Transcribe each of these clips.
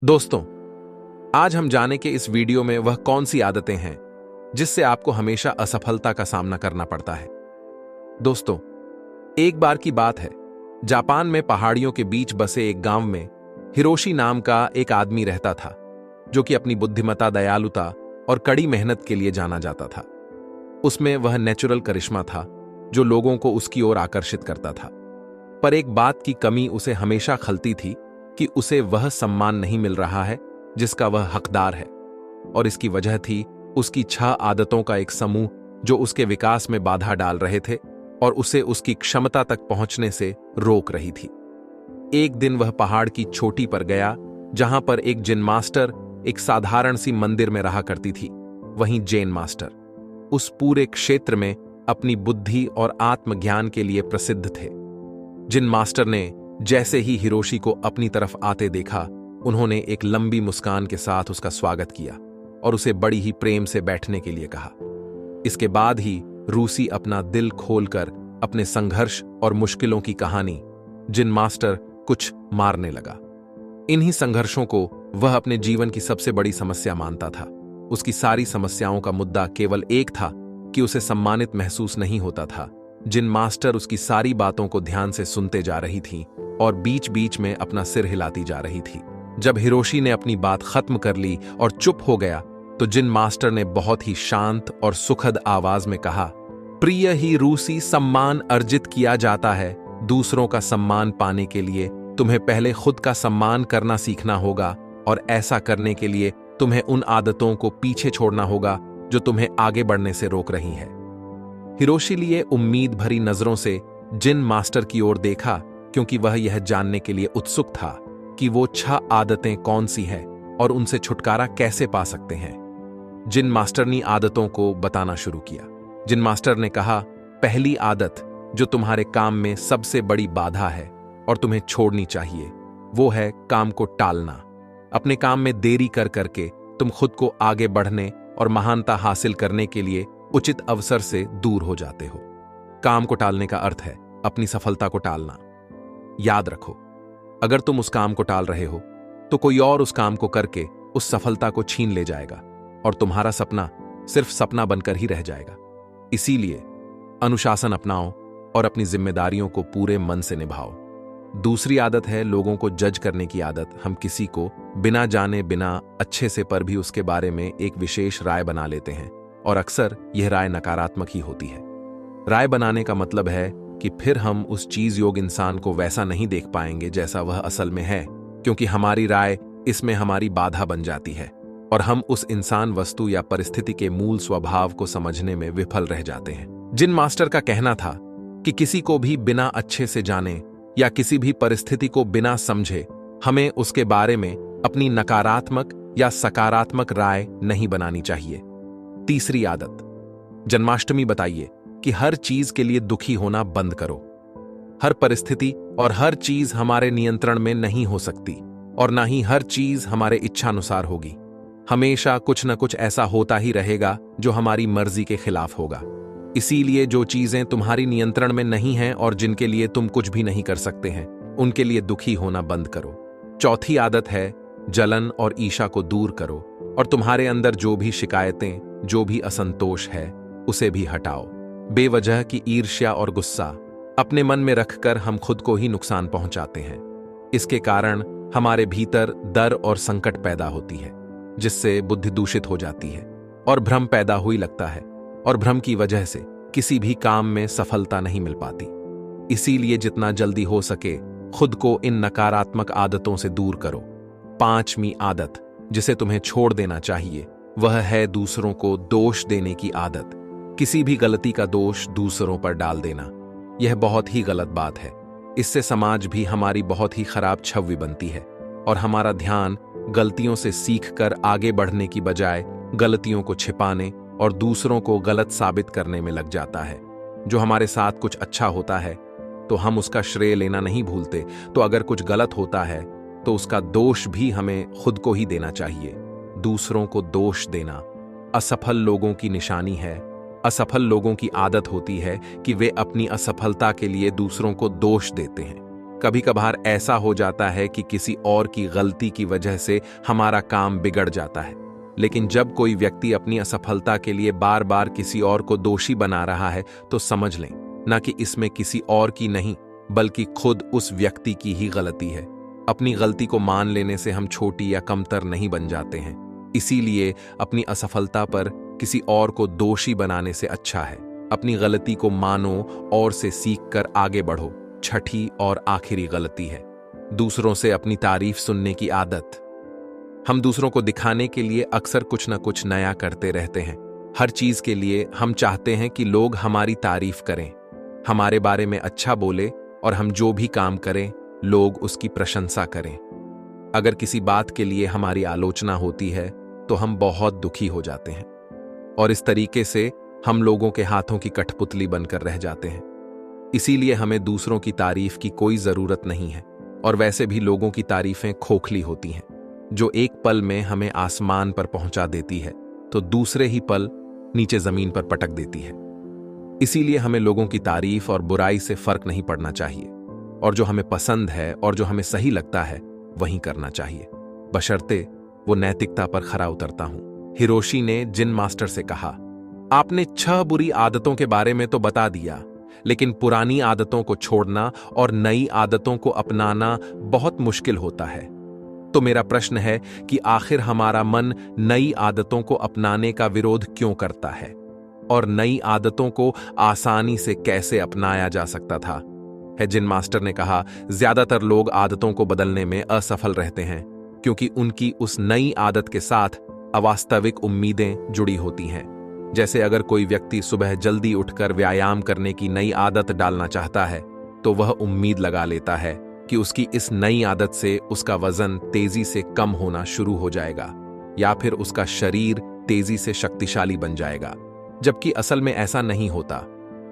दोस्तों, आज हम जाने के इस वीडियो में वह कौन सी आदतें हैं जिससे आपको हमेशा असफलता का सामना करना पड़ता है। दोस्तों, एक बार की बात है, जापान में पहाड़ियों के बीच बसे एक गांव में हिरोशी नाम का एक आदमी रहता था, जो कि अपनी बुद्धिमत्ता, दयालुता और कड़ी मेहनत के लिए जाना जाता था। उसमें वह नेचुरल करिश्मा था जो लोगों को उसकी ओर आकर्षित करता था। पर एक बात की कमी उसे हमेशा खलती थी कि उसे वह सम्मान नहीं मिल रहा है जिसका वह हकदार है, और इसकी वजह थी उसकी 6 आदतों का एक समूह जो उसके विकास में बाधा डाल रहे थे और उसे उसकी क्षमता तक पहुंचने से रोक रही थी। एक दिन वह पहाड़ की चोटी पर गया जहां पर एक जिन मास्टर एक साधारण सी मंदिर में रहा करती थी। वहीं जेन मास्टर उस पूरे क्षेत्र में अपनी बुद्धि और आत्मज्ञान के लिए प्रसिद्ध थे। जिन मास्टर ने जैसे ही हिरोशी को अपनी तरफ आते देखा, उन्होंने एक लंबी मुस्कान के साथ उसका स्वागत किया और उसे बड़ी ही प्रेम से बैठने के लिए कहा। इसके बाद ही रूसी अपना दिल खोलकर अपने संघर्ष और मुश्किलों की कहानी जिन मास्टर कुछ मारने लगा। इन्हीं संघर्षों को वह अपने जीवन की सबसे बड़ी समस्या मानता था। उसकी सारी समस्याओं का मुद्दा केवल एक था कि उसे सम्मानित महसूस नहीं होता था। जिन मास्टर उसकी सारी बातों को ध्यान से सुनते जा रही थी और बीच बीच में अपना सिर हिलाती जा रही थी। जब हिरोशी ने अपनी बात खत्म कर ली और चुप हो गया, तो जिन मास्टर ने बहुत ही शांत और सुखद आवाज में कहा, प्रिय ही रूसी, सम्मान अर्जित किया जाता है। दूसरों का सम्मान पाने के लिए तुम्हें पहले खुद का सम्मान करना सीखना होगा, और ऐसा करने के लिए तुम्हें उन आदतों को पीछे छोड़ना होगा जो तुम्हें आगे बढ़ने से रोक रही है। हिरोशी लिए उम्मीद भरी नजरों से जिन मास्टर की ओर देखा, क्योंकि वह यह जानने के लिए उत्सुक था कि वो 6 आदतें कौन सी हैं और उनसे छुटकारा कैसे पा सकते हैं। जिन मास्टर ने आदतों को बताना शुरू किया। जिन मास्टर ने कहा, पहली आदत जो तुम्हारे काम में सबसे बड़ी बाधा है और तुम्हें छोड़नी चाहिए, वो है काम को टालना। अपने काम में देरी कर करके तुम खुद को आगे बढ़ने और महानता हासिल करने के लिए उचित अवसर से दूर हो जाते हो। काम को टालने का अर्थ है अपनी सफलता को टालना। याद रखो, अगर तुम उस काम को टाल रहे हो तो कोई और उस काम को करके उस सफलता को छीन ले जाएगा और तुम्हारा सपना सिर्फ सपना बनकर ही रह जाएगा। इसीलिए अनुशासन अपनाओ और अपनी जिम्मेदारियों को पूरे मन से निभाओ। दूसरी आदत है लोगों को जज करने की आदत। हम किसी को बिना जाने बिना अच्छे से पर भी उसके बारे में एक विशेष राय बना लेते हैं, और अक्सर यह राय नकारात्मक ही होती है। राय बनाने का मतलब है कि फिर हम उस चीज योग इंसान को वैसा नहीं देख पाएंगे जैसा वह असल में है, क्योंकि हमारी राय इसमें हमारी बाधा बन जाती है और हम उस इंसान, वस्तु या परिस्थिति के मूल स्वभाव को समझने में विफल रह जाते हैं। जिन मास्टर का कहना था कि किसी को भी बिना अच्छे से जाने या किसी भी परिस्थिति को बिना समझे हमें उसके बारे में अपनी नकारात्मक या सकारात्मक राय नहीं बनानी चाहिए। तीसरी आदत, जन्माष्टमी बताइए कि हर चीज के लिए दुखी होना बंद करो। हर परिस्थिति और हर चीज हमारे नियंत्रण में नहीं हो सकती, और ना ही हर चीज हमारे इच्छानुसार होगी। हमेशा कुछ न कुछ ऐसा होता ही रहेगा जो हमारी मर्जी के खिलाफ होगा। इसीलिए जो चीजें तुम्हारी नियंत्रण में नहीं हैं और जिनके लिए तुम कुछ भी नहीं कर सकते हैं, उनके लिए दुखी होना बंद करो। चौथी आदत है जलन और ईर्ष्या को दूर करो, और तुम्हारे अंदर जो भी शिकायतें, जो भी असंतोष है, उसे भी हटाओ। बेवजह की ईर्ष्या और गुस्सा अपने मन में रखकर हम खुद को ही नुकसान पहुंचाते हैं। इसके कारण हमारे भीतर डर और संकट पैदा होती है, जिससे बुद्धि दूषित हो जाती है और भ्रम पैदा हुई लगता है, और भ्रम की वजह से किसी भी काम में सफलता नहीं मिल पाती। इसीलिए जितना जल्दी हो सके खुद को इन नकारात्मक आदतों से दूर करो। 5वीं आदत जिसे तुम्हें छोड़ देना चाहिए, वह है दूसरों को दोष देने की आदत। किसी भी गलती का दोष दूसरों पर डाल देना, यह बहुत ही गलत बात है। इससे समाज भी हमारी बहुत ही खराब छवि बनती है और हमारा ध्यान गलतियों से सीखकर आगे बढ़ने की बजाय गलतियों को छिपाने और दूसरों को गलत साबित करने में लग जाता है। जो हमारे साथ कुछ अच्छा होता है तो हम उसका श्रेय लेना नहीं भूलते, तो अगर कुछ गलत होता है तो उसका दोष भी हमें खुद को ही देना चाहिए। दूसरों को दोष देना असफल लोगों की निशानी है। असफल लोगों की आदत होती है कि वे अपनी असफलता के लिए दूसरों को दोष देते हैं। कभी कभार ऐसा हो जाता है कि किसी और की गलती की वजह से हमारा काम बिगड़ जाता है, लेकिन जब कोई व्यक्ति अपनी असफलता के लिए बार बार किसी और को दोषी बना रहा है तो समझ लें ना कि इसमें किसी और की नहीं बल्कि खुद उस व्यक्ति की ही गलती है। अपनी गलती को मान लेने से हम छोटी या कमतर नहीं बन जाते हैं, इसीलिए अपनी असफलता पर किसी और को दोषी बनाने से अच्छा है अपनी गलती को मानो और से सीखकर आगे बढ़ो। छठी और आखिरी गलती है दूसरों से अपनी तारीफ सुनने की आदत। हम दूसरों को दिखाने के लिए अक्सर कुछ न कुछ नया करते रहते हैं। हर चीज के लिए हम चाहते हैं कि लोग हमारी तारीफ करें, हमारे बारे में अच्छा बोले और हम जो भी काम करें लोग उसकी प्रशंसा करें। अगर किसी बात के लिए हमारी आलोचना होती है तो हम बहुत दुखी हो जाते हैं और इस तरीके से हम लोगों के हाथों की कठपुतली बनकर रह जाते हैं। इसीलिए हमें दूसरों की तारीफ की कोई जरूरत नहीं है और वैसे भी लोगों की तारीफें खोखली होती हैं जो एक पल में हमें आसमान पर पहुंचा देती है तो दूसरे ही पल नीचे जमीन पर पटक देती है। इसीलिए हमें लोगों की तारीफ और बुराई से फर्क नहीं पड़ना चाहिए और जो हमें पसंद है और जो हमें सही लगता है वही करना चाहिए, बशर्ते वो नैतिकता पर खरा उतरता हूं। हिरोशी ने जिन मास्टर से कहा, आपने 6 बुरी आदतों के बारे में तो बता दिया, लेकिन पुरानी आदतों को छोड़ना और नई आदतों को अपनाना बहुत मुश्किल होता है। तो मेरा प्रश्न है कि आखिर हमारा मन नई आदतों को अपनाने का विरोध क्यों करता है और नई आदतों को आसानी से कैसे अपनाया जा सकता था। जिन मास्टर ने कहा, ज्यादातर लोग आदतों को बदलने में असफल रहते हैं क्योंकि उनकी उस नई आदत के साथ अवास्तविक उम्मीदें जुड़ी होती हैं। जैसे अगर कोई व्यक्ति सुबह जल्दी उठकर व्यायाम करने की नई आदत डालना चाहता है तो वह उम्मीद लगा लेता है कि उसकी इस नई आदत से उसका वजन तेजी से कम होना शुरू हो जाएगा या फिर उसका शरीर तेजी से शक्तिशाली बन जाएगा, जबकि असल में ऐसा नहीं होता।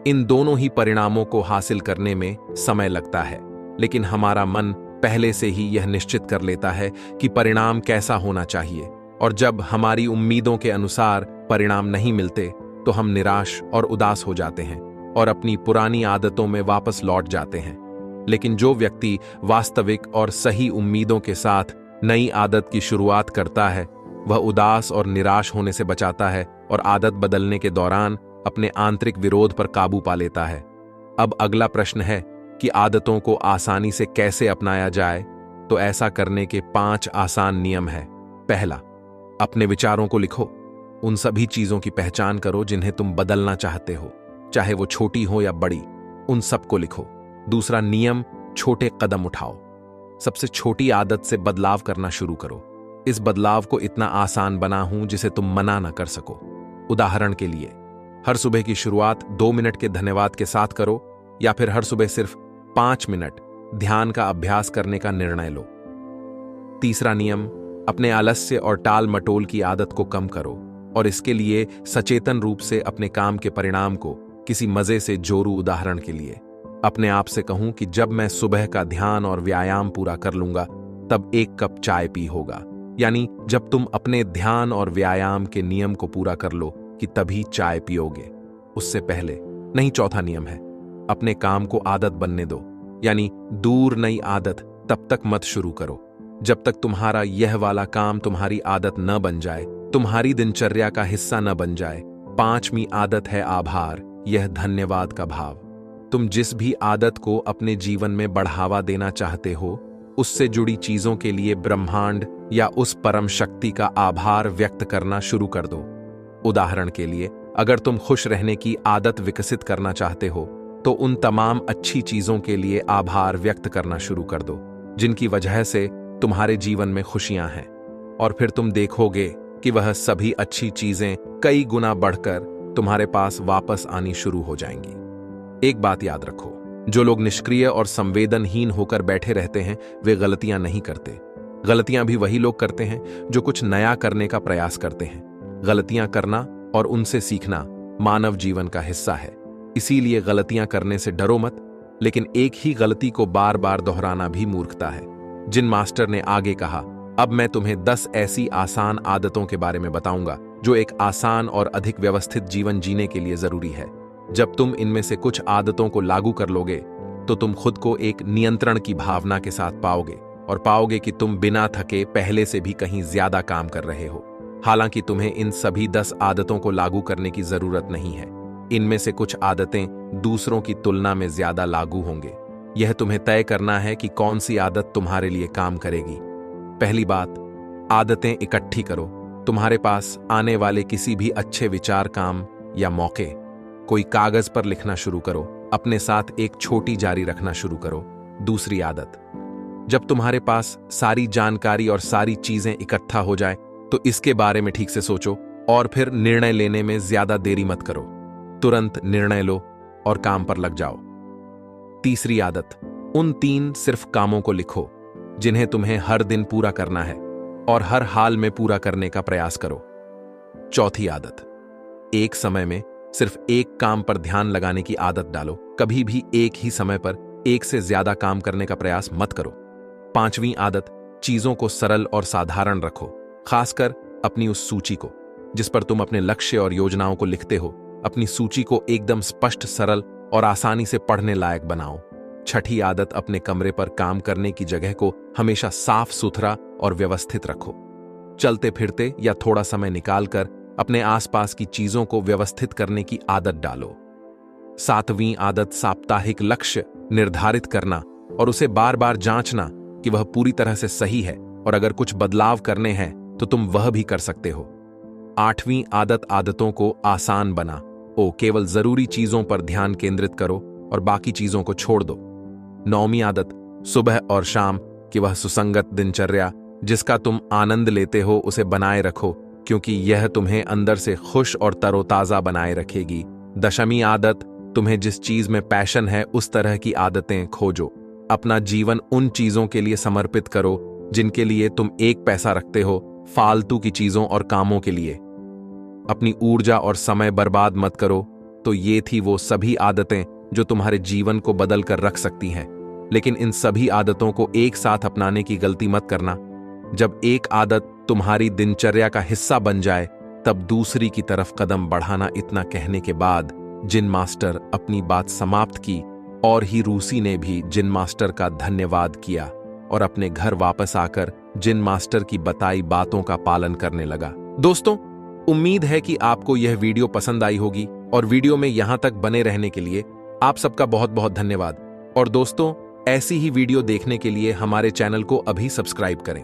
इन दोनों ही परिणामों को हासिल करने में समय लगता है, लेकिन हमारा मन पहले से ही यह निश्चित कर लेता है कि परिणाम कैसा होना चाहिए और जब हमारी उम्मीदों के अनुसार परिणाम नहीं मिलते तो हम निराश और उदास हो जाते हैं और अपनी पुरानी आदतों में वापस लौट जाते हैं। लेकिन जो व्यक्ति वास्तविक और सही उम्मीदों के साथ नई आदत की शुरुआत करता है वह उदास और निराश होने से बचाता है और आदत बदलने के दौरान अपने आंतरिक विरोध पर काबू पा लेता है। अब अगला प्रश्न है कि आदतों को आसानी से कैसे अपनाया जाए। तो ऐसा करने के 5 आसान नियम हैं। पहला, अपने विचारों को लिखो। उन सभी चीजों की पहचान करो जिन्हें तुम बदलना चाहते हो, चाहे वो छोटी हो या बड़ी, उन सबको लिखो। दूसरा नियम, छोटे कदम उठाओ। सबसे छोटी आदत से बदलाव करना शुरू करो। इस बदलाव को इतना आसान बनाऊं जिसे तुम मना न कर सको। उदाहरण के लिए, हर सुबह की शुरुआत 2 मिनट के धन्यवाद के साथ करो या फिर हर सुबह सिर्फ 5 मिनट ध्यान का अभ्यास करने का निर्णय लो। तीसरा नियम, अपने आलस्य और टाल मटोल की आदत को कम करो और इसके लिए सचेतन रूप से अपने काम के परिणाम को किसी मजे से जोड़ो। उदाहरण के लिए, अपने आप से कहूं कि जब मैं सुबह का ध्यान और व्यायाम पूरा कर लूंगा तब 1 कप चाय पी होगा। यानी जब तुम अपने ध्यान और व्यायाम के नियम को पूरा कर लो कि तभी चाय पियोगे, उससे पहले नहीं। चौथा नियम है, अपने काम को आदत बनने दो। यानी दूर नई आदत तब तक मत शुरू करो जब तक तुम्हारा यह वाला काम तुम्हारी आदत न बन जाए, तुम्हारी दिनचर्या का हिस्सा न बन जाए। 5वीं आदत है आभार, यह धन्यवाद का भाव। तुम जिस भी आदत को अपने जीवन में बढ़ावा देना चाहते हो उससे जुड़ी चीजों के लिए ब्रह्मांड या उस परम शक्ति का आभार व्यक्त करना शुरू कर दो। उदाहरण के लिए, अगर तुम खुश रहने की आदत विकसित करना चाहते हो तो उन तमाम अच्छी चीजों के लिए आभार व्यक्त करना शुरू कर दो जिनकी वजह से तुम्हारे जीवन में खुशियां हैं, और फिर तुम देखोगे कि वह सभी अच्छी चीजें कई गुना बढ़कर तुम्हारे पास वापस आनी शुरू हो जाएंगी। एक बात याद रखो, जो लोग निष्क्रिय और संवेदनहीन होकर बैठे रहते हैं वे गलतियां नहीं करते। गलतियां भी वही लोग करते हैं जो कुछ नया करने का प्रयास करते हैं। गलतियां करना और उनसे सीखना मानव जीवन का हिस्सा है। इसीलिए गलतियां करने से डरो मत, लेकिन एक ही गलती को बार बार दोहराना भी मूर्खता है। जिन मास्टर ने आगे कहा, अब मैं तुम्हें 10 ऐसी आसान आदतों के बारे में बताऊंगा जो एक आसान और अधिक व्यवस्थित जीवन जीने के लिए जरूरी है। जब तुम इनमें से कुछ आदतों को लागू कर लोगे तो तुम खुद को एक नियंत्रण की भावना के साथ पाओगे और पाओगे कि तुम बिना थके पहले से भी कहीं ज्यादा काम कर रहे हो। हालांकि तुम्हें इन सभी 10 आदतों को लागू करने की जरूरत नहीं है। इनमें से कुछ आदतें दूसरों की तुलना में ज्यादा लागू होंगे। यह तुम्हें तय करना है कि कौन सी आदत तुम्हारे लिए काम करेगी। पहली बात, आदतें इकट्ठी करो। तुम्हारे पास आने वाले किसी भी अच्छे विचार, काम या मौके कोई कागज पर लिखना शुरू करो। अपने साथ एक छोटी जारी रखना शुरू करो। दूसरी आदत, जब तुम्हारे पास सारी जानकारी और सारी चीजें इकट्ठा हो जाए तो इसके बारे में ठीक से सोचो और फिर निर्णय लेने में ज्यादा देरी मत करो। तुरंत निर्णय लो और काम पर लग जाओ। तीसरी आदत, उन 3 सिर्फ कामों को लिखो जिन्हें तुम्हें हर दिन पूरा करना है और हर हाल में पूरा करने का प्रयास करो। चौथी आदत, एक समय में सिर्फ एक काम पर ध्यान लगाने की आदत डालो। कभी भी एक ही समय पर एक से ज्यादा काम करने का प्रयास मत करो। पांचवी आदत, चीजों को सरल और साधारण रखो, खासकर अपनी उस सूची को जिस पर तुम अपने लक्ष्य और योजनाओं को लिखते हो। अपनी सूची को एकदम स्पष्ट, सरल और आसानी से पढ़ने लायक बनाओ। छठी आदत, अपने कमरे पर काम करने की जगह को हमेशा साफ सुथरा और व्यवस्थित रखो। चलते फिरते या थोड़ा समय निकालकर अपने आसपास की चीजों को व्यवस्थित करने की आदत डालो। सातवीं आदत, साप्ताहिक लक्ष्य निर्धारित करना और उसे बार बार जांचना कि वह पूरी तरह से सही है और अगर कुछ बदलाव करने हैं तो तुम वह भी कर सकते हो। आठवीं आदत, आदतों को आसान बना। केवल जरूरी चीजों पर ध्यान केंद्रित करो और बाकी चीजों को छोड़ दो। नौवीं आदत, सुबह और शाम की वह सुसंगत दिनचर्या जिसका तुम आनंद लेते हो उसे बनाए रखो, क्योंकि यह तुम्हें अंदर से खुश और तरोताजा बनाए रखेगी। दशवीं आदत, तुम्हें जिस चीज में पैशन है उस तरह की आदतें खोजो। अपना जीवन उन चीजों के लिए समर्पित करो जिनके लिए तुम एक पैसा रखते हो, फालतू की चीजों और कामों के लिए अपनी ऊर्जा और समय बर्बाद मत करो। तो ये थी वो सभी आदतें जो तुम्हारे जीवन को बदल कर रख सकती हैं। लेकिन इन सभी आदतों को एक साथ अपनाने की गलती मत करना। जब एक आदत तुम्हारी दिनचर्या का हिस्सा बन जाए तब दूसरी की तरफ कदम बढ़ाना। इतना कहने के बाद जिन मास्टर अपनी बात समाप्त की और ही रूसी ने भी जिन मास्टर का धन्यवाद किया और अपने घर वापस आकर जिन मास्टर की बताई बातों का पालन करने लगा। दोस्तों, उम्मीद है कि आपको यह वीडियो पसंद आई होगी और वीडियो में यहां तक बने रहने के लिए आप सबका बहुत बहुत धन्यवाद। और दोस्तों, ऐसी ही वीडियो देखने के लिए हमारे चैनल को अभी सब्सक्राइब करें।